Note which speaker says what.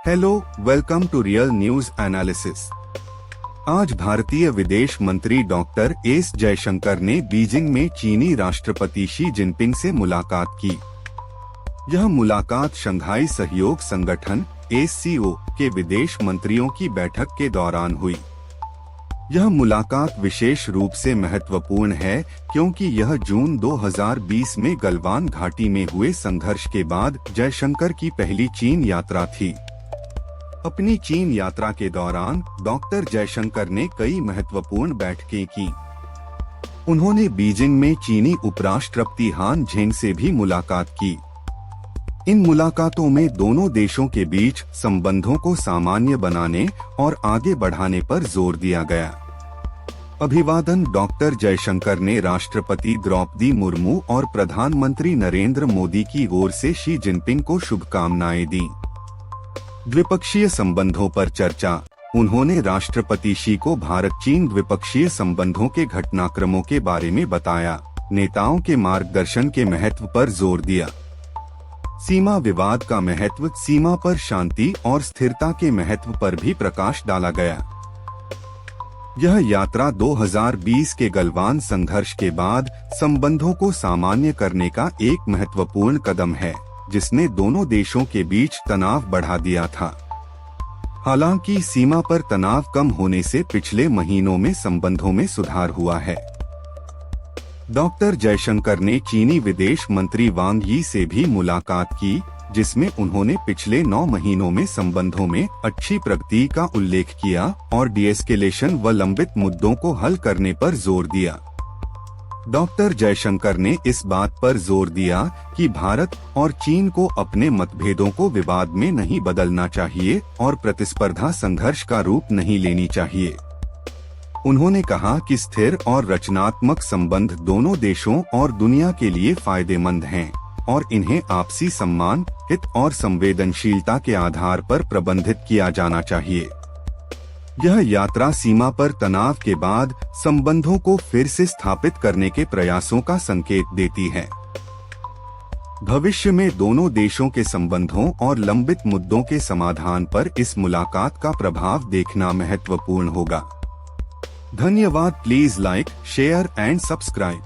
Speaker 1: Hello, welcome to real news analysis. आज भारतीय विदेश मंत्री डॉक्टर एस जयशंकर ने बीजिंग में चीनी राष्ट्रपति शी जिनपिंग से मुलाकात की। यह मुलाकात शंघाई सहयोग संगठन (SCO) के विदेश मंत्रियों की बैठक के दौरान हुई। यह मुलाकात विशेष रूप से महत्वपूर्ण है क्योंकि यह जून 2020 में गलवान घाटी में हुए संघर्ष के बाद जयशंकर की पहली चीन यात्रा थी। अपनी चीन यात्रा के दौरान डॉक्टर जयशंकर ने कई महत्वपूर्ण बैठकें की। उन्होंने बीजिंग में चीनी उपराष्ट्रपति हान झेंग से भी मुलाकात की। इन मुलाकातों में दोनों देशों के बीच संबंधों को सामान्य बनाने और आगे बढ़ाने पर जोर दिया गया। अभिवादन। डॉक्टर जयशंकर ने राष्ट्रपति द्रौपदी मुर्मू और प्रधानमंत्री नरेंद्र मोदी की ओर से शी जिनपिंग को शुभकामनाएं दी। द्विपक्षीय संबंधों पर चर्चा। उन्होंने राष्ट्रपति शी को भारत-चीन द्विपक्षीय संबंधों के घटनाक्रमों के बारे में बताया। नेताओं के मार्गदर्शन के महत्व पर जोर दिया। सीमा विवाद का महत्व, सीमा पर शांति और स्थिरता के महत्व पर भी प्रकाश डाला गया। यह यात्रा 2020 के गलवान संघर्ष के बाद संबंधों को सामान्य करने का एक महत्वपूर्ण कदम है, जिसने दोनों देशों के बीच तनाव बढ़ा दिया था। हालांकि सीमा पर तनाव कम होने से पिछले महीनों में संबंधों में सुधार हुआ है। डॉक्टर जयशंकर ने चीनी विदेश मंत्री वांग यी से भी मुलाकात की, जिसमें उन्होंने पिछले 9 महीनों में संबंधों में अच्छी प्रगति का उल्लेख किया और डीएस्केलेशन व लंबित मुद्दों को हल करने पर जोर दिया। डॉक्टर जयशंकर ने इस बात पर जोर दिया कि भारत और चीन को अपने मतभेदों को विवाद में नहीं बदलना चाहिए और प्रतिस्पर्धा संघर्ष का रूप नहीं लेनी चाहिए। उन्होंने कहा कि स्थिर और रचनात्मक संबंध दोनों देशों और दुनिया के लिए फायदेमंद हैं और इन्हें आपसी सम्मान, हित और संवेदनशीलता के आधार पर प्रबंधित किया जाना चाहिए। यह यात्रा सीमा पर तनाव के बाद संबंधों को फिर से स्थापित करने के प्रयासों का संकेत देती है। भविष्य में दोनों देशों के संबंधों और लंबित मुद्दों के समाधान पर इस मुलाकात का प्रभाव देखना महत्वपूर्ण होगा। धन्यवाद। Please like, share and subscribe.